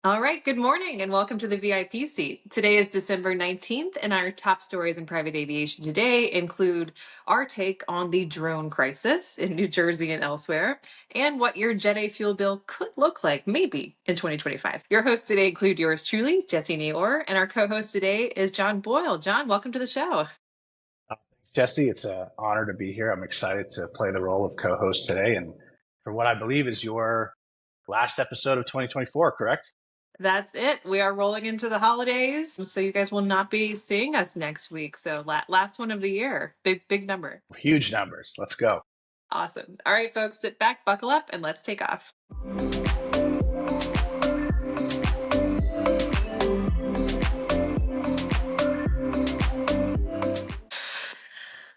All right, good morning and welcome to the VIP seat. Today is December 19th, and our top stories in private aviation today include our take on the drone crisis in New Jersey and elsewhere, and what your Jet A fuel bill could look like maybe in 2025. Your hosts today include yours truly, Jessie Naor, and our co host today is John Boyle. John, welcome to the show. Thanks, Jessie. It's an honor to be here. I'm excited to play the role of co-host today, and for what I believe is your last episode of 2024, correct? That's it. We are rolling into the holidays, so you guys will not be seeing us next week. So last one of the year, big number. Huge numbers. Let's go. Awesome. All right, folks, sit back, buckle up, and let's take off.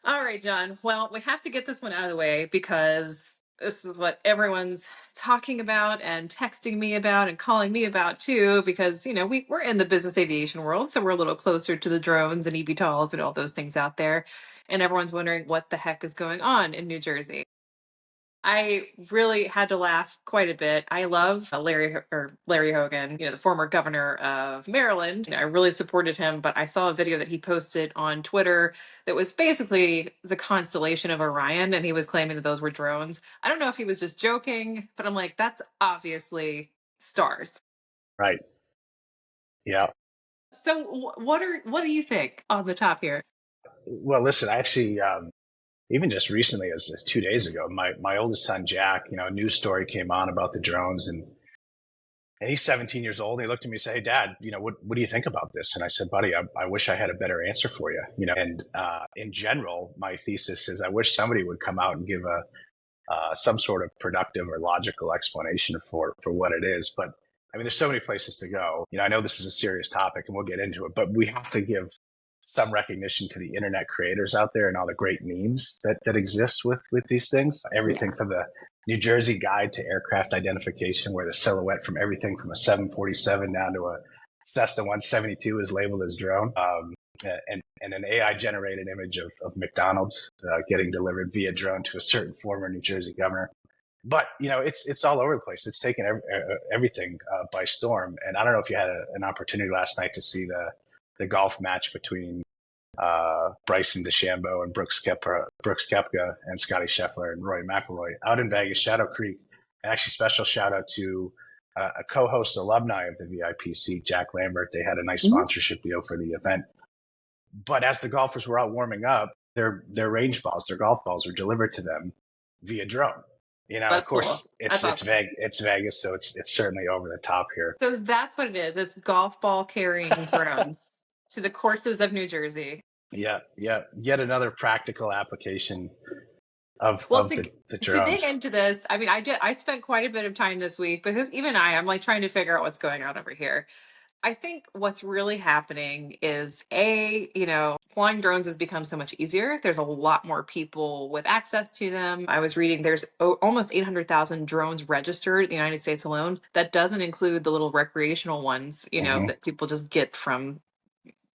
All right, John. Well, we have to get this one out of the way because this is what everyone's talking about and texting me about and calling me about too, because, we're in the business aviation world, so we're a little closer to the drones and eVTOLs and all those things out there. And everyone's wondering what the heck is going on in New Jersey. I really had to laugh quite a bit. I love Larry Hogan, the former governor of Maryland. I really supported him, but I saw a video that he posted on Twitter that was basically the constellation of Orion, and he was claiming that those were drones. I don't know if he was just joking, but I'm like, that's obviously stars. Right. Yeah. So what do you think on the top here? Well, listen, I actually, even just recently, as 2 days ago, my oldest son, Jack, a news story came on about the drones, and he's 17 years old. And he looked at me and said, "Hey, Dad, what do you think about this?" And I said, "Buddy, I wish I had a better answer for you." And in general, my thesis is I wish somebody would come out and give some sort of productive or logical explanation for what it is. But I mean, there's so many places to go. I know this is a serious topic, and we'll get into it, but we have to give some recognition to the internet creators out there and all the great memes that exist with these things. Everything from the New Jersey Guide to Aircraft Identification, where the silhouette from everything from a 747 down to a Cessna 172 is labeled as drone. And an AI generated image of McDonald's getting delivered via drone to a certain former New Jersey governor. But, it's all over the place. It's taken everything by storm. And I don't know if you had an opportunity last night to see the golf match between Bryson DeChambeau and Brooks Koepka and Scotty Scheffler and Rory McIlroy out in Vegas, Shadow Creek. And actually, special shout out to a co-host alumni of the VIPC, Jack Lambert. They had a nice sponsorship deal for the event. But as the golfers were out warming up, their range balls, their golf balls, were delivered to them via drone. That's of course, cool. it's awesome. It's Vegas, so it's certainly over the top here. So that's what it is. It's golf ball carrying drones to the courses of New Jersey. Yeah. Yet another practical application of the To drones. dig into this, I mean, I spent quite a bit of time this week because even I'm like trying to figure out what's going on over here. I think what's really happening is flying drones has become so much easier. There's a lot more people with access to them. I was reading there's almost 800,000 drones registered in the United States alone. That doesn't include the little recreational ones, that people just get from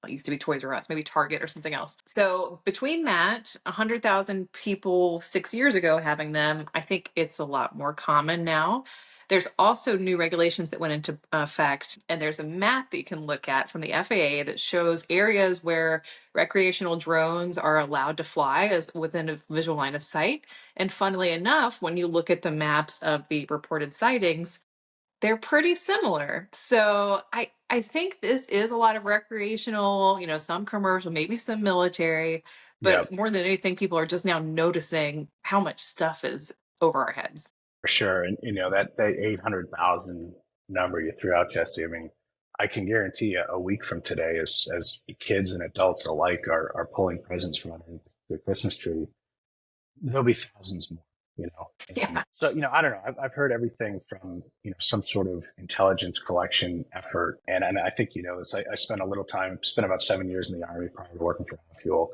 what used to be Toys R Us, maybe Target or something else. So between that, 100,000 people 6 years ago having them, I think it's a lot more common now. There's also new regulations that went into effect, and there's a map that you can look at from the FAA that shows areas where recreational drones are allowed to fly as within a visual line of sight. And funnily enough, when you look at the maps of the reported sightings, they're pretty similar. So I think this is a lot of recreational, some commercial, maybe some military, but more than anything, people are just now noticing how much stuff is over our heads. For sure. And, that 800,000 number you threw out, Jesse, I mean, I can guarantee you a week from today, as kids and adults alike are pulling presents from underneath their Christmas tree, there'll be thousands more. Yeah. So, I don't know. I've heard everything from, some sort of intelligence collection effort. And I think, this, I spent about 7 years in the Army prior to working for Fuel.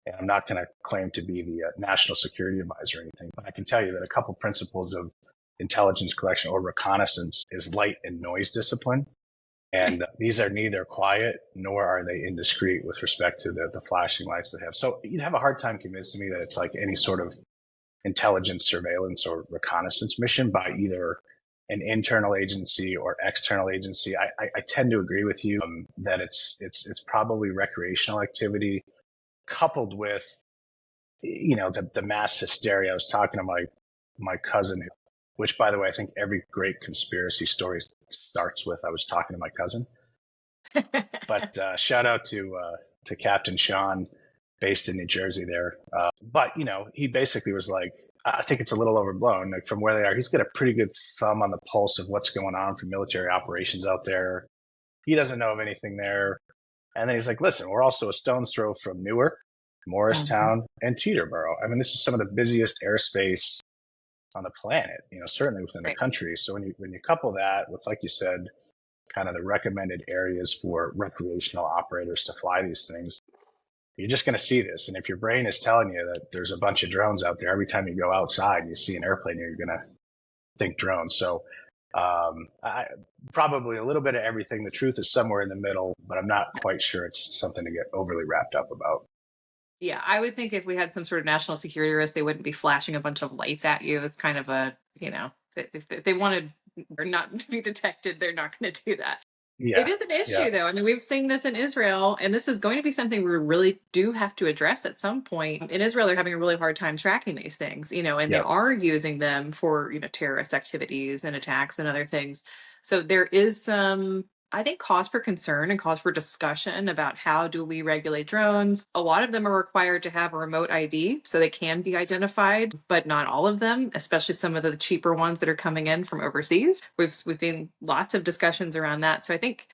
And I'm not going to claim to be the national security advisor or anything, but I can tell you that a couple principles of intelligence collection or reconnaissance is light and noise discipline. And these are neither quiet nor are they indiscreet with respect to the flashing lights they have. So you'd have a hard time convincing me that it's like any sort of intelligence, surveillance, or reconnaissance mission by either an internal agency or external agency. I tend to agree with you that it's probably recreational activity coupled with, the mass hysteria. I was talking to my cousin, which, by the way, I think every great conspiracy story starts with I was talking to my cousin. But shout out to Captain Sean, based in New Jersey there. But he basically was like, I think it's a little overblown. Like, from where they are, he's got a pretty good thumb on the pulse of what's going on for military operations out there. He doesn't know of anything there. And then he's like, listen, we're also a stone's throw from Newark, Morristown, and Teterboro. I mean, this is some of the busiest airspace on the planet, certainly within the Right. country. So when you couple that with, like you said, kind of the recommended areas for recreational operators to fly these things, you're just going to see this. And if your brain is telling you that there's a bunch of drones out there, every time you go outside and you see an airplane, you're going to think drone. So probably a little bit of everything. The truth is somewhere in the middle, but I'm not quite sure it's something to get overly wrapped up about. Yeah, I would think if we had some sort of national security risk, they wouldn't be flashing a bunch of lights at you. It's kind of a, if they wanted or not to be detected, they're not going to do that. It Yeah. is an Yeah. issue, though. I mean, we've seen this in Israel, and this is going to be something we really do have to address at some point. In Israel, they're having a really hard time tracking these things, and they Yep. are using them for, terrorist activities and attacks and other things. So there is some, I think, cause for concern and cause for discussion about how do we regulate drones. A lot of them are required to have a remote ID so they can be identified, but not all of them, especially some of the cheaper ones that are coming in from overseas. We've seen lots of discussions around that. So I think,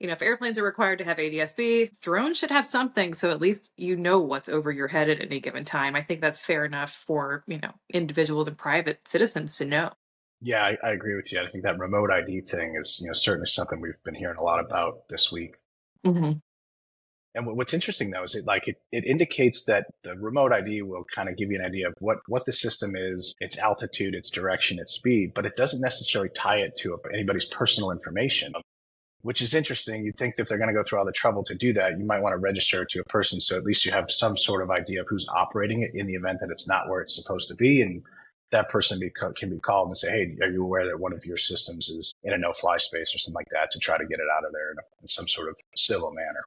if airplanes are required to have ADS-B, drones should have something so at least you know what's over your head at any given time. I think that's fair enough for, individuals and private citizens to know. Yeah, I agree with you. I think that remote ID thing is, certainly something we've been hearing a lot about this week. Mhm. And what's interesting though is it indicates that the remote ID will kind of give you an idea of what the system is, its altitude, its direction, its speed, but it doesn't necessarily tie it to anybody's personal information, which is interesting. You'd think that if they're going to go through all the trouble to do that, you might want to register it to a person, so at least you have some sort of idea of who's operating it in the event that it's not where it's supposed to be. And that person can be called and say, hey, are you aware that one of your systems is in a no-fly space or something like that, to try to get it out of there in some sort of civil manner.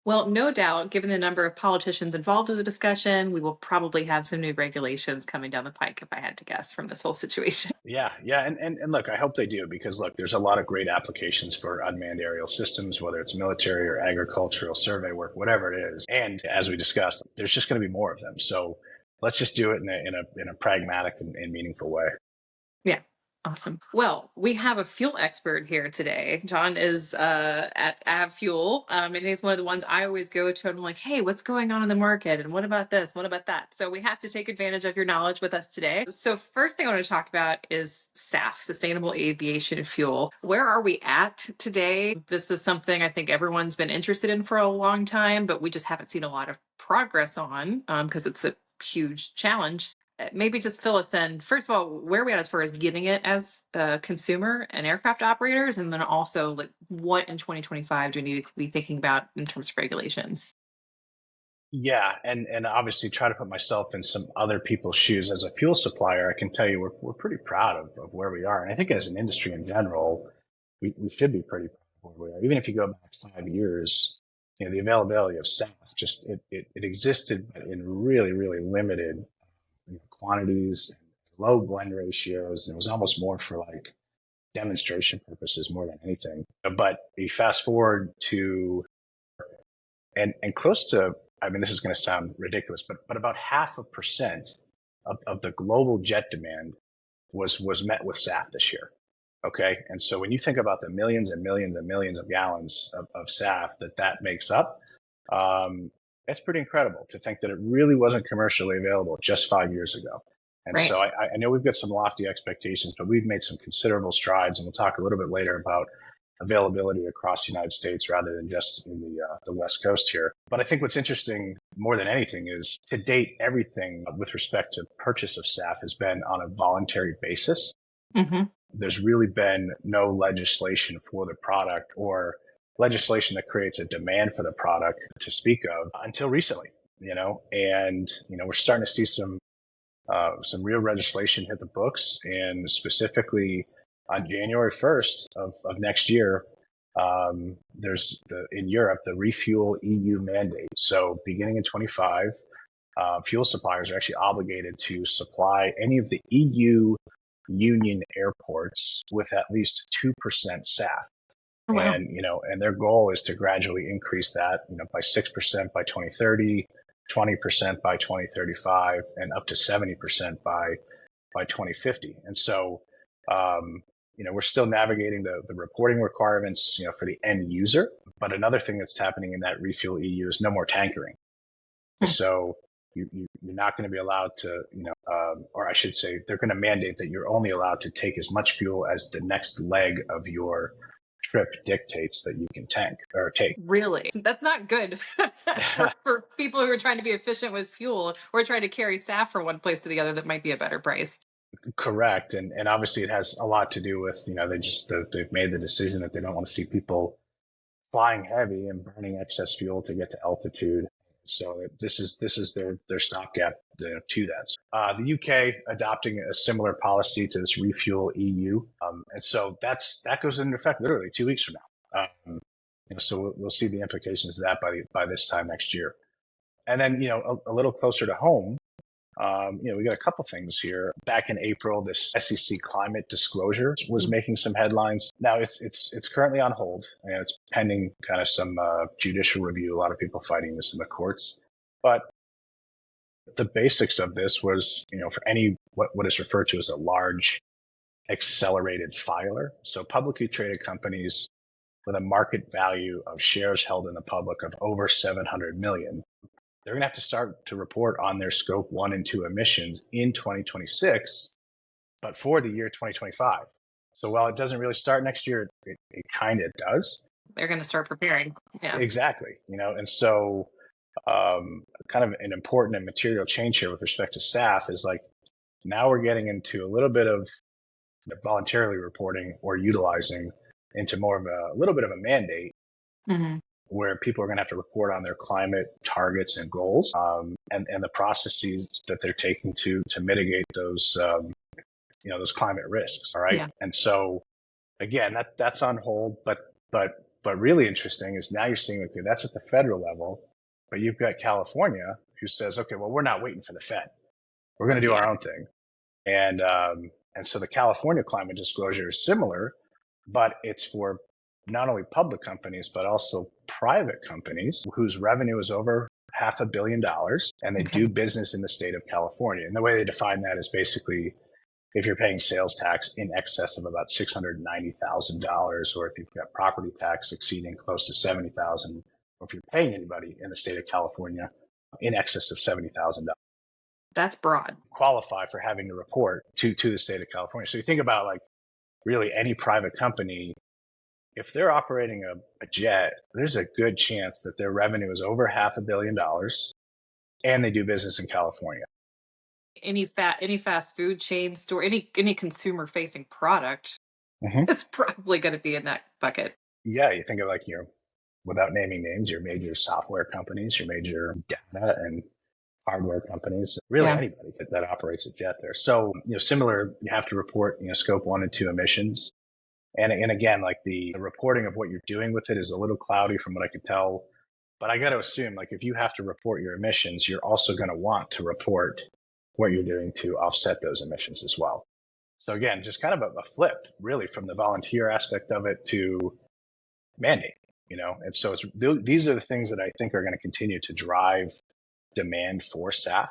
Well, no doubt, given the number of politicians involved in the discussion, we will probably have some new regulations coming down the pike, if I had to guess, from this whole situation. Yeah, yeah, and look, I hope they do, because look, there's a lot of great applications for unmanned aerial systems, whether it's military or agricultural survey work, whatever it is. And as we discussed, there's just going to be more of them. So let's just do it in a pragmatic and meaningful way. Yeah. Awesome. Well, we have a fuel expert here today. John is at AvFuel, and he's one of the ones I always go to. And I'm like, hey, what's going on in the market? And what about this? What about that? So we have to take advantage of your knowledge with us today. So first thing I want to talk about is SAF, Sustainable Aviation Fuel. Where are we at today? This is something I think everyone's been interested in for a long time, but we just haven't seen a lot of progress on because it's a huge challenge. Maybe just fill us in. First of all, where are we at as far as getting it as a consumer and aircraft operators? And then also, like, what in 2025 do we need to be thinking about in terms of regulations? Yeah, and obviously try to put myself in some other people's shoes as a fuel supplier. I can tell you we're pretty proud of where we are. And I think as an industry in general, we should be pretty proud of where we are. Even if you go back 5 years, the availability of SAF just it existed, but in really, really limited quantities, low blend ratios, and it was almost more for like demonstration purposes more than anything. But you fast forward to and close to, I mean, this is going to sound ridiculous, but about 0.5% of the global jet demand was met with SAF this year. Okay. And so when you think about the millions and millions and millions of gallons of SAF that makes up, it's pretty incredible to think that it really wasn't commercially available just 5 years ago. And Right. so I know we've got some lofty expectations, but we've made some considerable strides, and we'll talk a little bit later about availability across the United States rather than just in the West Coast here. But I think what's interesting more than anything is, to date, everything with respect to purchase of SAF has been on a voluntary basis. Mm-hmm. There's really been no legislation for the product or legislation that creates a demand for the product to speak of until recently, and we're starting to see some real legislation hit the books, and specifically on January 1st of next year, there's in Europe, the Refuel EU mandate. So beginning in 25, fuel suppliers are actually obligated to supply any of the EU union airports with at least 2% SAF. Oh, wow. And their goal is to gradually increase that, by 6% by 2030, 20% by 2035, and up to 70% by 2050. And so, we're still navigating the reporting requirements, for the end user. But another thing that's happening in that Refuel EU is no more tankering. Hmm. So you're not going to be allowed to, or I should say, they're going to mandate that you're only allowed to take as much fuel as the next leg of your trip dictates that you can tank or take. Really? That's not good for people who are trying to be efficient with fuel or trying to carry SAF from one place to the other that might be a better price. Correct. And obviously it has a lot to do with, they've made the decision that they don't want to see people flying heavy and burning excess fuel to get to altitude. So this is their stopgap to that. The UK adopting a similar policy to this Refuel EU, and so that goes into effect literally 2 weeks from now. So we'll see the implications of that by this time next year. And then a little closer to home, we got a couple things here. Back in April, this SEC climate disclosure was making some headlines. Now it's currently on hold, and it's pending kind of some judicial review. A lot of people fighting this in the courts, but the basics of this was, for any what is referred to as a large accelerated filer. So publicly traded companies with a market value of shares held in the public of over 700 million. They're going to have to start to report on their scope 1 and 2 emissions in 2026, but for the year 2025. So while it doesn't really start next year, it kind of does. They're going to start preparing. Yeah. Exactly. And so kind of an important and material change here with respect to SAF is like, now we're getting into a little bit of voluntarily reporting or utilizing into more of a little bit of a mandate. Mm-hmm. Where people are going to have to report on their climate targets and goals, and the processes that they're taking to mitigate those, those climate risks. All right. Yeah. And so again, that's on hold, but really interesting is now you're seeing that that's at the federal level, but you've got California who says, okay, well, we're not waiting for the Fed. We're going to do our own thing. And so the California climate disclosure is similar, but it's for not only public companies, but also private companies whose revenue is over $500 million and they do business in the state of California. And the way they define that is basically if you're paying sales tax in excess of about $690,000, or if you've got property tax exceeding close to $70,000, or if you're paying anybody in the state of California in excess of $70,000. That's broad. Qualify for having to report to the state of California. So you think about like really any private company, if they're operating a jet, there's a good chance that their revenue is over $500 million and they do business in California. Any fast food chain store, any consumer facing product, it's probably going to be in that bucket. Yeah, you think of like without naming names, your major software companies, your major data and hardware companies, really anybody that operates a jet there. So, similar, you have to report, scope 1 and 2 emissions. And again, like the reporting of what you're doing with it is a little cloudy from what I could tell. But I got to assume, like, if you have to report your emissions, you're also going to want to report what you're doing to offset those emissions as well. So again, just kind of a flip, really, from the volunteer aspect of it to mandate, And so these are the things that I think are going to continue to drive demand for SAF.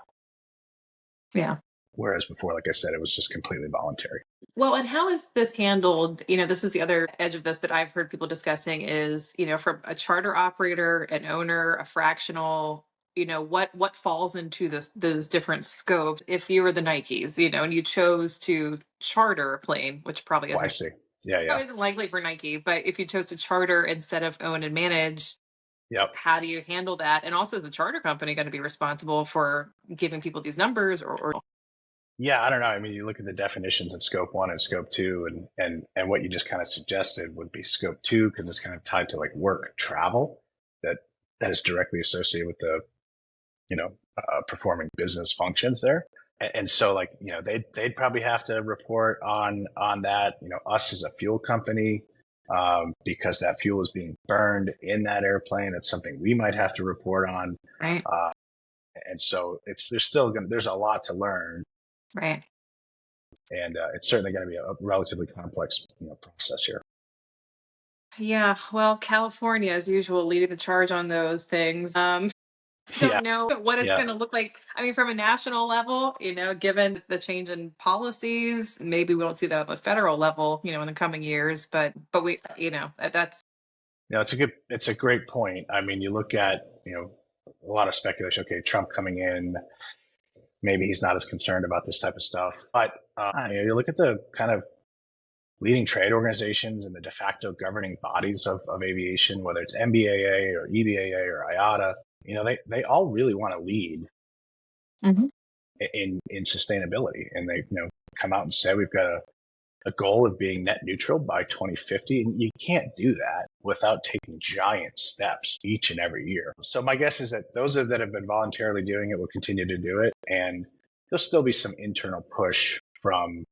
Yeah. Whereas before, like I said, it was just completely voluntary. Well, and how is this handled? This is the other edge of this that I've heard people discussing is, from a charter operator, an owner, a fractional, what falls into those different scopes. If you were the Nikes, and you chose to charter a plane, which probably isn't, I see. Yeah. Probably isn't likely for Nike, but if you chose to charter instead of own and manage, how do you handle that? And also, is the charter company going to be responsible for giving people these numbers or? Yeah, I don't know. I mean, you look at the definitions of scope 1 and scope 2, and what you just kind of suggested would be scope 2 because it's kind of tied to like work travel that is directly associated with the, performing business functions there. And so like, they'd probably have to report on that, us as a fuel company, because that fuel is being burned in that airplane. It's something we might have to report on. Right. Uh, and so there's a lot to learn, Right. and it's certainly going to be a relatively complex, process here. Yeah. Well, California, as usual, leading the charge on those things. Yeah. Don't know what it's Yeah. going to look like. I mean, from a national level, given the change in policies, maybe we won't see that on the federal level, in the coming years. But we, that's It's a great point. I mean, you look at, a lot of speculation. Okay, Trump coming in, maybe he's not as concerned about this type of stuff. But you look at the kind of leading trade organizations and the de facto governing bodies of aviation, whether it's MBAA or EBAA or IATA, they all really want to lead Mhm. in sustainability, and they come out and say we've got a goal of being net neutral by 2050, and you can't do that without taking giant steps each and every year. So my guess is that those that have been voluntarily doing it will continue to do it, and there'll still be some internal push from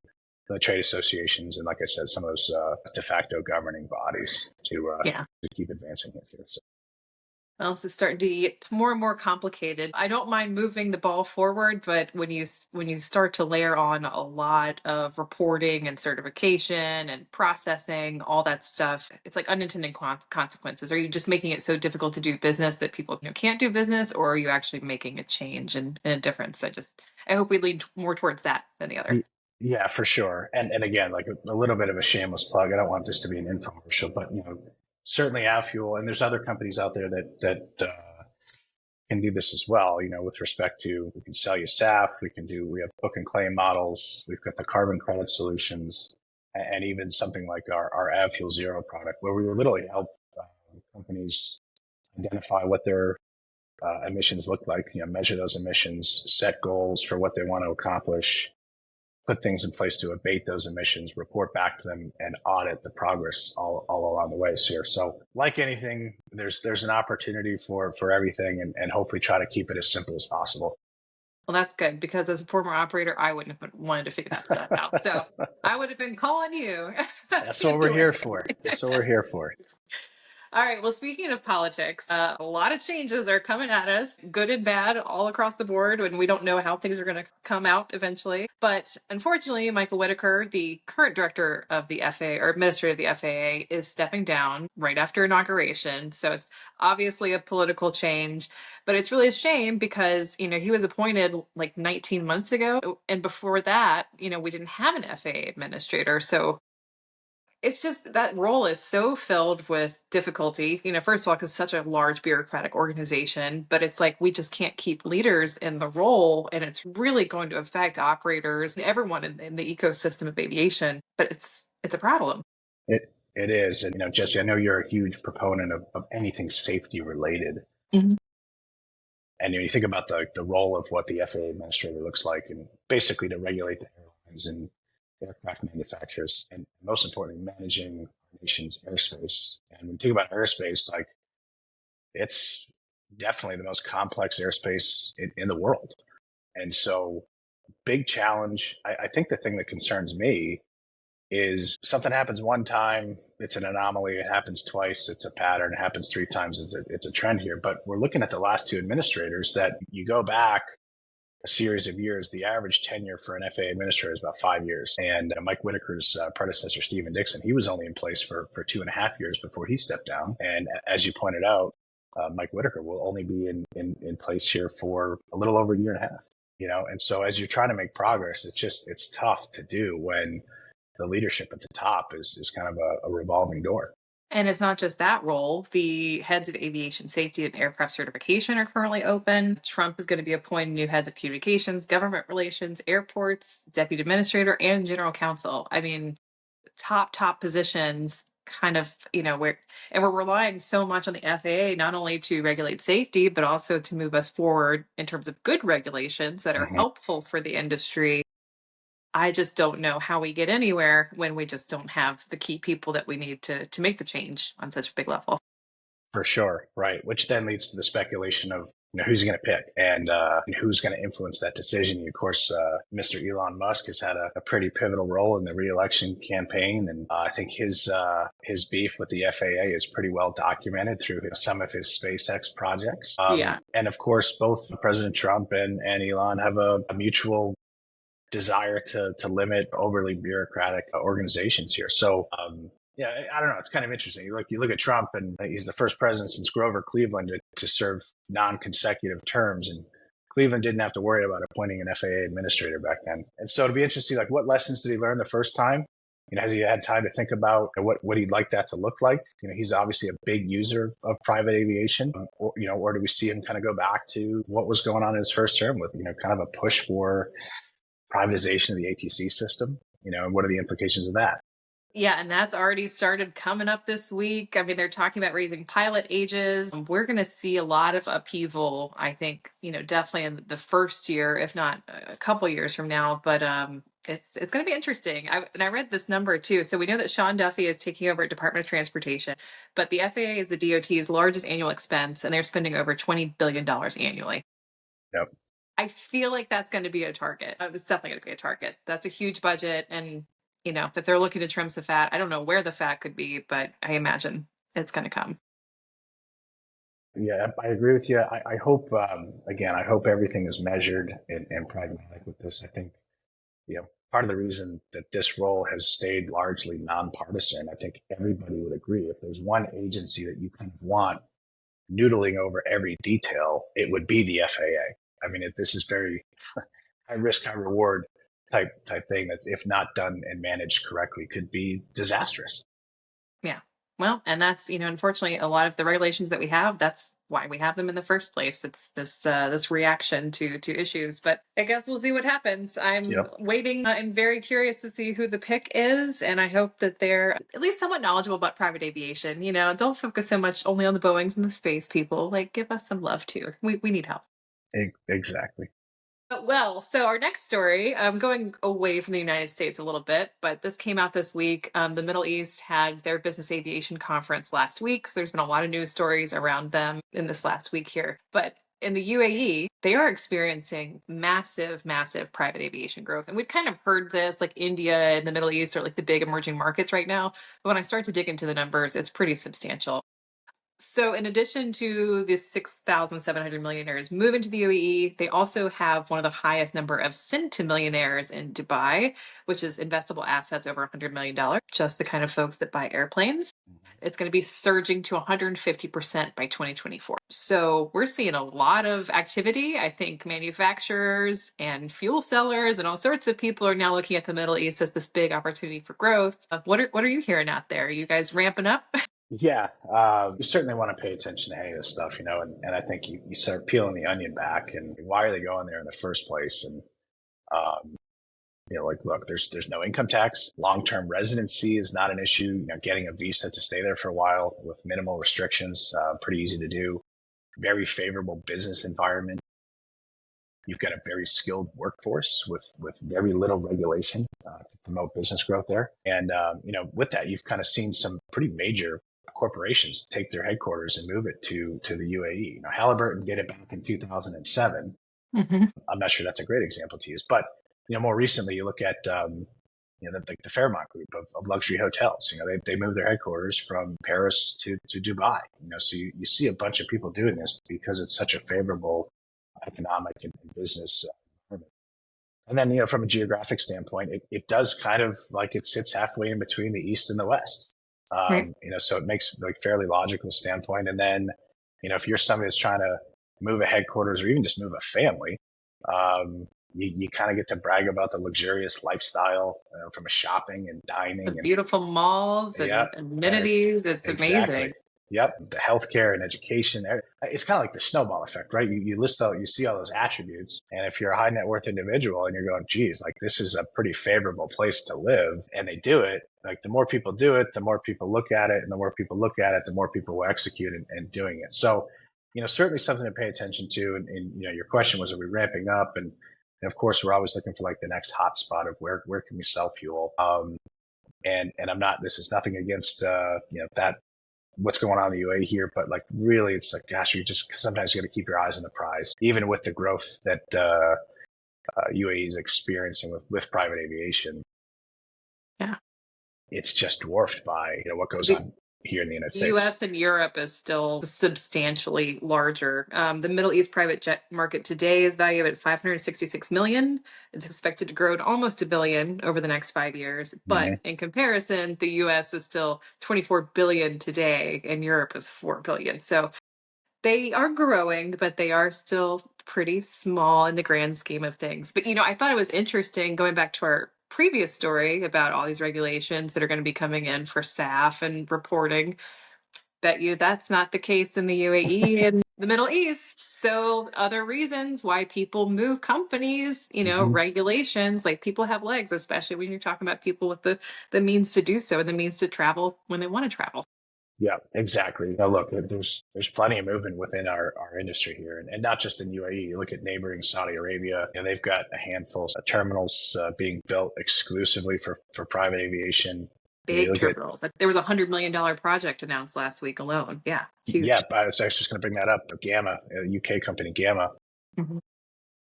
the trade associations and, like I said, some of those de facto governing bodies Yeah. to keep advancing it here. So. Well, this is starting to get more and more complicated. I don't mind moving the ball forward, but when you start to layer on a lot of reporting and certification and processing, all that stuff, it's like unintended consequences. Are you just making it so difficult to do business that people can't do business, or are you actually making a change and a difference? I hope we lean more towards that than the other. Yeah, for sure. And again, like a little bit of a shameless plug. I don't want this to be an infomercial, but certainly Avfuel, and there's other companies out there that can do this as well. With respect to, we can sell you SAF, we have book and claim models, we've got the carbon credit solutions, and even something like our Avfuel Zero product, where we will literally help companies identify what their emissions look like, measure those emissions, set goals for what they want to accomplish, put things in place to abate those emissions, report back to them, and audit the progress all along the ways here. So like anything, there's an opportunity for everything, and hopefully try to keep it as simple as possible. Well, that's good because as a former operator, I wouldn't have wanted to figure that stuff out. So I would have been calling you That's what we're anyway. here for. That's what we're here for. All right. Well, speaking of politics, a lot of changes are coming at us, good and bad, all across the board, and we don't know how things are going to come out eventually. But unfortunately, Michael Whitaker, the current director of the FAA or administrator of the FAA, is stepping down right after inauguration. So it's obviously a political change, but it's really a shame because, he was appointed like 19 months ago. And before that, we didn't have an FAA administrator. So it's just that role is so filled with difficulty. First of all, because it's such a large bureaucratic organization, but it's like we just can't keep leaders in the role. And it's really going to affect operators and everyone in the ecosystem of aviation. But it's a problem. It is. And, Jesse, I know you're a huge proponent of anything safety related. Mhm. And you think about the role of what the FAA administrator looks like, and basically to regulate the airlines and aircraft manufacturers, and most importantly, managing our nation's airspace. And when you think about airspace, like, it's definitely the most complex airspace in the world. And so, big challenge. I think the thing that concerns me is something happens one time, it's an anomaly. It happens twice, it's a pattern. It happens three times, it's a trend here. But we're looking at the last two administrators that you go back a series of years. The average tenure for an FAA administrator is about 5 years. And Mike Whitaker's predecessor, Stephen Dixon, he was only in place for 2.5 years before he stepped down. And as you pointed out, Mike Whitaker will only be in place here for a little over a year and a half. And so as you're trying to make progress, it's tough to do when the leadership at the top is kind of a revolving door. And it's not just that role. The heads of aviation safety and aircraft certification are currently open. Trump is going to be appointing new heads of communications, government relations, airports, deputy administrator, and general counsel. I mean, top positions kind of, we're relying so much on the FAA, not only to regulate safety, but also to move us forward in terms of good regulations that are Mm-hmm. helpful for the industry. I just don't know how we get anywhere when we just don't have the key people that we need to make the change on such a big level. For sure, right. Which then leads to the speculation of who's he going to pick and who's going to influence that decision. Of course, Mr. Elon Musk has had a pretty pivotal role in the re-election campaign, and I think his beef with the FAA is pretty well documented through some of his SpaceX projects. Yeah. And of course, both President Trump and Elon have a mutual desire to limit overly bureaucratic organizations here. So yeah, I don't know. It's kind of interesting. You look at Trump, and he's the first president since Grover Cleveland to serve non-consecutive terms, and Cleveland didn't have to worry about appointing an FAA administrator back then. And so it'll be interesting, like what lessons did he learn the first time? Has he had time to think about what he'd like that to look like? He's obviously a big user of private aviation, or do we see him kind of go back to what was going on in his first term with, kind of a push for privatization of the ATC system? And what are the implications of that? Yeah, and that's already started coming up this week. I mean, they're talking about raising pilot ages. We're going to see a lot of upheaval, I think, definitely in the first year, if not a couple years from now. But it's going to be interesting. And I read this number too. So we know that Sean Duffy is taking over at Department of Transportation, but the FAA is the DOT's largest annual expense, and they're spending over $20 billion annually. Yep. I feel like that's going to be a target. It's definitely going to be a target. That's a huge budget. And, if they're looking to trim some fat, I don't know where the fat could be, but I imagine it's going to come. Yeah, I agree with you. I hope, again, I hope everything is measured and pragmatic with this. I think, part of the reason that this role has stayed largely nonpartisan, I think everybody would agree. If there's one agency that you kind of want noodling over every detail, it would be the FAA. I mean, this is very high risk, high reward type thing that's, if not done and managed correctly, could be disastrous. Yeah. Well, and that's, unfortunately, a lot of the regulations that we have, that's why we have them in the first place. It's this reaction to issues. But I guess we'll see what happens. I'm Yep. waiting and very curious to see who the pick is. And I hope that they're at least somewhat knowledgeable about private aviation. Don't focus so much only on the Boeings and the space people. Like, give us some love too. We need help. Exactly. Well, so our next story, going away from the United States a little bit, but this came out this week. The Middle East had their business aviation conference last week. So there's been a lot of news stories around them in this last week here. But in the UAE, they are experiencing massive, massive private aviation growth. And we've kind of heard this, like India and the Middle East are like the big emerging markets right now. But when I start to dig into the numbers, it's pretty substantial. So, in addition to the 6,700 millionaires moving to the UAE, they also have one of the highest number of centimillionaires in Dubai, which is investable assets over $100 million, just the kind of folks that buy airplanes. It's going to be surging to 150% by 2024. So, we're seeing a lot of activity. I think manufacturers and fuel sellers and all sorts of people are now looking at the Middle East as this big opportunity for growth. What are you hearing out there? Are you guys ramping up? Yeah, you certainly want to pay attention to any of this stuff, and I think you start peeling the onion back, and why are they going there in the first place? And um, like, look, there's no income tax. Long-term residency is not an issue. Getting a visa to stay there for a while with minimal restrictions, pretty easy to do. Very favorable business environment. You've got a very skilled workforce with very little regulation to promote business growth there. And with that, you've kind of seen some pretty major corporations take their headquarters and move it to the UAE. Halliburton did it back in 2007. Mm-hmm. I'm not sure that's a great example to use, but more recently, you look at the Fairmont group of luxury hotels. They moved their headquarters from Paris to Dubai. So you see a bunch of people doing this because it's such a favorable economic and business environment. And then, from a geographic standpoint, it does kind of like it sits halfway in between the East and the West. Right. So it makes like fairly logical standpoint. And then, if you're somebody that's trying to move a headquarters or even just move a family, you kind of get to brag about the luxurious lifestyle from a shopping and dining The and beautiful malls and yeah, amenities. It's exactly. amazing. Yep, the healthcare and education. It's kind of like the snowball effect, right? You list out, you see all those attributes, and if you're a high net worth individual and you're going, geez, like this is a pretty favorable place to live, and they do it, like the more people do it, the more people look at it, and the more people look at it, the more people will execute in doing it. So, certainly something to pay attention to. And your question was, are we ramping up? And of course, we're always looking for like the next hot spot of where can we sell fuel. And I'm not. This is nothing against that what's going on in the UAE here, but like really, it's like, gosh, you just sometimes you got to keep your eyes on the prize, even with the growth that UAE is experiencing with private aviation. Yeah. It's just dwarfed by what goes The on here in the United States. US and Europe is still substantially larger. The Middle East private jet market today is valued at 566 million. It's expected to grow to almost a billion over the next 5 years. But Mm-hmm. in comparison, the US is still 24 billion today, and Europe is 4 billion. So they are growing, but they are still pretty small in the grand scheme of things. But I thought it was interesting going back to our previous story about all these regulations that are going to be coming in for SAF and reporting. Bet you that's not the case in the UAE and the Middle East. So other reasons why people move companies, Mm-hmm. regulations, like people have legs, especially when you're talking about people with the means to do so and the means to travel when they want to travel. Yeah, exactly. Now, look, there's plenty of movement within our industry here, and not just in UAE. You look at neighboring Saudi Arabia, they've got a handful of terminals being built exclusively for private aviation. You Big look at, terminals. Like, there was $100 million project announced last week alone. Yeah, yeah, huge. I was actually just going to bring that up. Gamma, a UK company, Gamma, Mhm.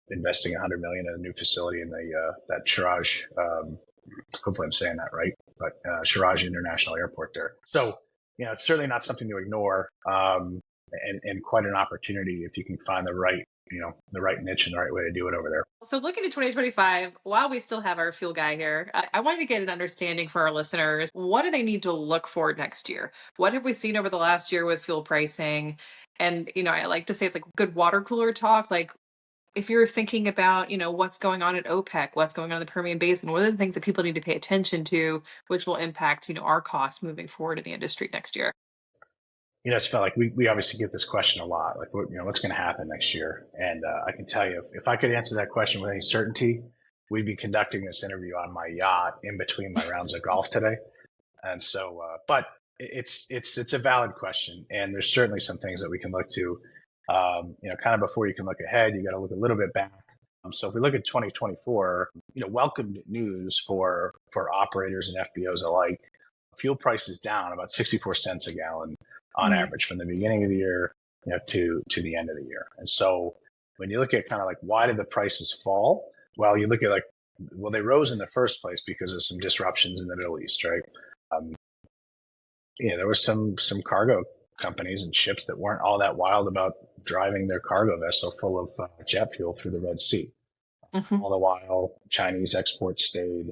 investing 100 million in a new facility in the that Sharaj. Hopefully, I'm saying that right, but Sharaj International Airport there. So, it's certainly not something to ignore, and quite an opportunity if you can find the right niche and the right way to do it over there. So looking at 2025, while we still have our fuel guy here, I wanted to get an understanding for our listeners. What do they need to look for next year? What have we seen over the last year with fuel pricing? And, I like to say it's like good water cooler talk. Like, if you're thinking about, what's going on at OPEC, what's going on in the Permian Basin, what are the things that people need to pay attention to, which will impact, our costs moving forward in the industry next year? It's felt like we obviously get this question a lot, like what's going to happen next year, and I can tell you if I could answer that question with any certainty, we'd be conducting this interview on my yacht in between my rounds of golf today. And so, but it's a valid question, and there's certainly some things that we can look to. Kind of before you can look ahead, you got to look a little bit back. So if we look at 2024, welcome news for operators and FBOs alike. Fuel price is down about 64 cents a gallon on Mm. average from the beginning of the year, to the end of the year. And so when you look at kind of like why did the prices fall? Well, you look at well, they rose in the first place because of some disruptions in the Middle East, right? Um, there was some cargo companies and ships that weren't all that wild about driving their cargo vessel full of jet fuel through the Red Sea. Mhm. All the while, Chinese exports stayed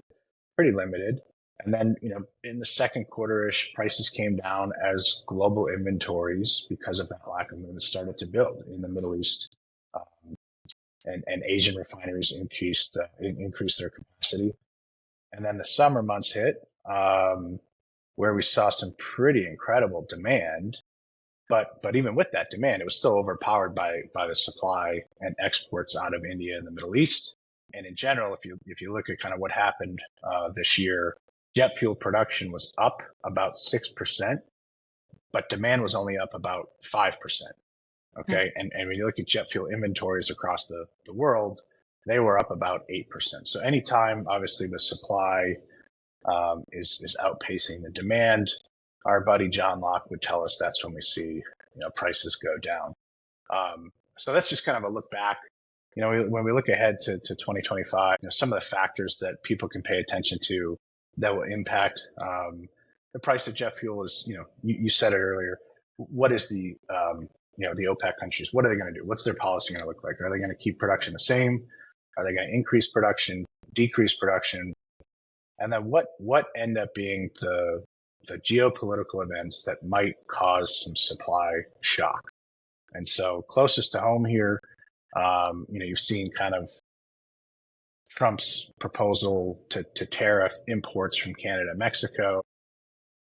pretty limited. And then, in the second quarter-ish, prices came down as global inventories, because of that lack of movement, started to build in the Middle East, and Asian refineries increased their capacity. And then the summer months hit, where we saw some pretty incredible demand. But even with that demand, it was still overpowered by the supply and exports out of India and the Middle East. And in general, if you look at kind of what happened this year, jet fuel production was up about 6%, but demand was only up about 5%. Yeah. Okay, and when you look at jet fuel inventories across the world, they were up about 8%. So anytime, obviously, the supply is outpacing the demand, our buddy John Locke would tell us that's when we see prices go down. So that's just kind of a look back. When we look ahead to 2025, some of the factors that people can pay attention to that will impact the price of jet fuel is, you said it earlier. What is the OPEC countries? What are they going to do? What's their policy going to look like? Are they going to keep production the same? Are they going to increase production, decrease production? And then what end up being the geopolitical events that might cause some supply shock? And so closest to home here, you've seen kind of Trump's proposal to tariff imports from Canada, Mexico.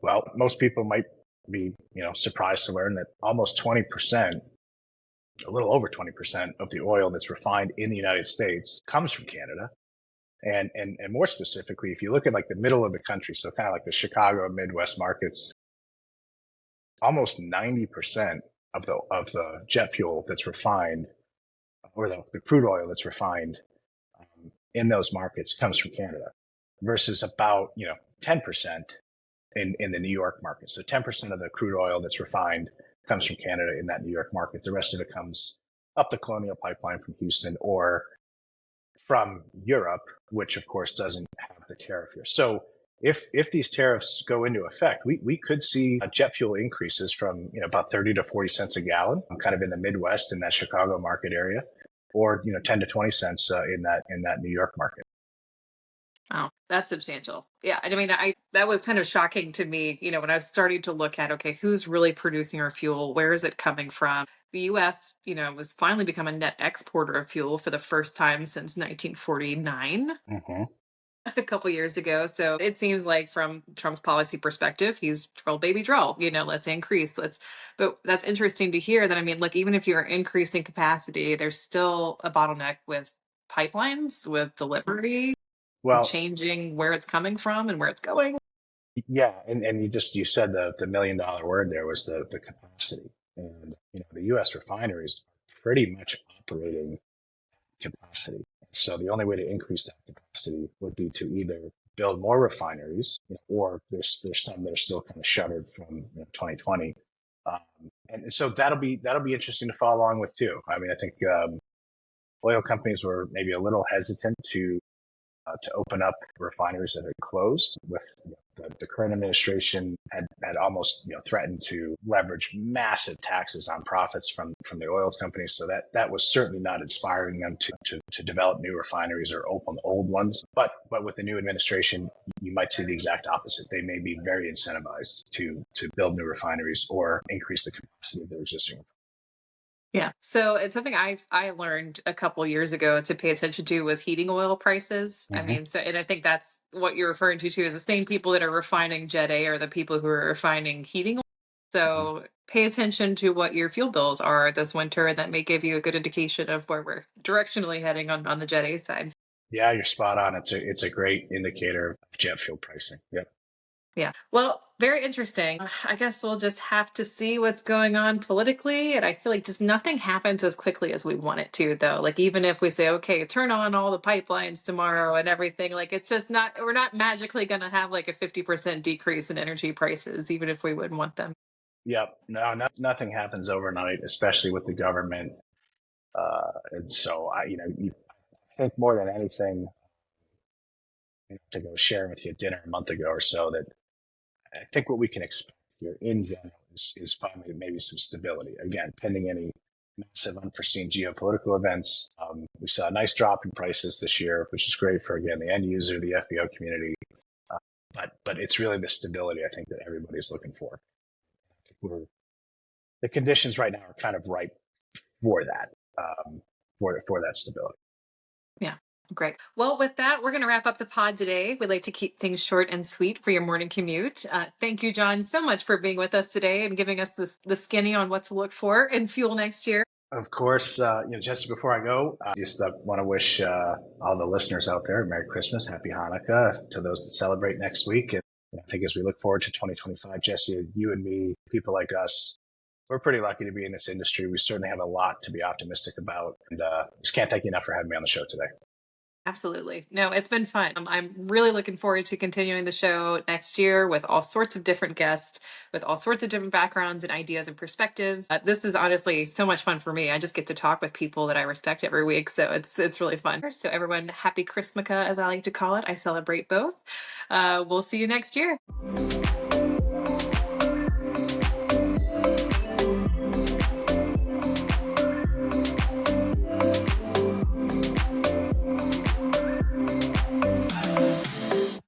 Well, most people might be, surprised to learn that almost 20%, a little over 20% of the oil that's refined in the United States comes from Canada. And more specifically, if you look at like the middle of the country, so kind of like the Chicago Midwest markets, almost 90% of the jet fuel that's refined, or the crude oil that's refined in those markets, comes from Canada, versus about 10% in the New York market. So 10% of the crude oil that's refined comes from Canada in that New York market. The rest of it comes up the Colonial Pipeline from Houston or from Europe, which of course doesn't have the tariff here. So if these tariffs go into effect, we could see jet fuel increases from about 30 to 40 cents a gallon, kind of in the Midwest in that Chicago market area, or 10 to 20 cents in that New York market. Wow, that's substantial. Yeah, I mean, that was kind of shocking to me, when I was starting to look at, okay, who's really producing our fuel? Where is it coming from? The US, was finally become a net exporter of fuel for the first time since 1949, Mm-hmm. a couple years ago. So it seems like from Trump's policy perspective, he's drill baby drill, let's increase, but that's interesting to hear that. I mean, look, even if you're increasing capacity, there's still a bottleneck with pipelines, with delivery, Well, changing where it's coming from and where it's going. yeah, and you said the $1 million word there was the capacity, and the U.S. refineries are pretty much operating capacity. So the only way to increase that capacity would be to either build more refineries, or there's some that are still kind of shuttered from 2020, um, and so that'll be interesting to follow along with too. I mean, I think oil companies were maybe a little hesitant to open up refineries that had closed. With the current administration had almost threatened to leverage massive taxes on profits from the oil companies. So that was certainly not inspiring them to develop new refineries or open old ones. But with the new administration, you might see the exact opposite. They may be very incentivized to build new refineries or increase the capacity of their existing. Yeah. So it's something I learned a couple years ago to pay attention to was heating oil prices. I Mm-hmm. mean, so and I think that's what you're referring to too, is the same people that are refining Jet A are the people who are refining heating oil. Mm-hmm. So pay attention to what your fuel bills are this winter, and that may give you a good indication of where we're directionally heading on the Jet A side. Yeah, you're spot on. It's a great indicator of jet fuel pricing. Yep. Yeah. Well, very interesting. I guess we'll just have to see what's going on politically. And I feel like just nothing happens as quickly as we want it to, though. Like, even if we say, okay, turn on all the pipelines tomorrow and everything, like, it's just not, we're not magically going to have like a 50% decrease in energy prices, even if we would want them. Yep. No, nothing happens overnight, especially with the government. And so you think more than anything, to go sharing with you at dinner a month ago or so, that I think what we can expect here in general is finally maybe some stability. Again, pending any massive unforeseen geopolitical events. We saw a nice drop in prices this year, which is great for, again, the end user, the FBO community. Uh, but it's really the stability I think that everybody's looking for. I think the conditions right now are kind of ripe for that, for that stability. Yeah. Great. Well, with that, we're going to wrap up the pod today. We'd like to keep things short and sweet for your morning commute. Thank you, John, so much for being with us today and giving us the skinny on what to look for in fuel next year. Of course, Jesse, before I go, just want to wish all the listeners out there Merry Christmas, Happy Hanukkah to those that celebrate next week. And I think as we look forward to 2025, Jesse, you and me, people like us, we're pretty lucky to be in this industry. We certainly have a lot to be optimistic about. And just can't thank you enough for having me on the show today. Absolutely. No, it's been fun. I'm really looking forward to continuing the show next year with all sorts of different guests, with all sorts of different backgrounds and ideas and perspectives. This is honestly so much fun for me. I just get to talk with people that I respect every week, so it's really fun. So everyone, happy Christmaka, as I like to call it. I celebrate both. We'll see you next year.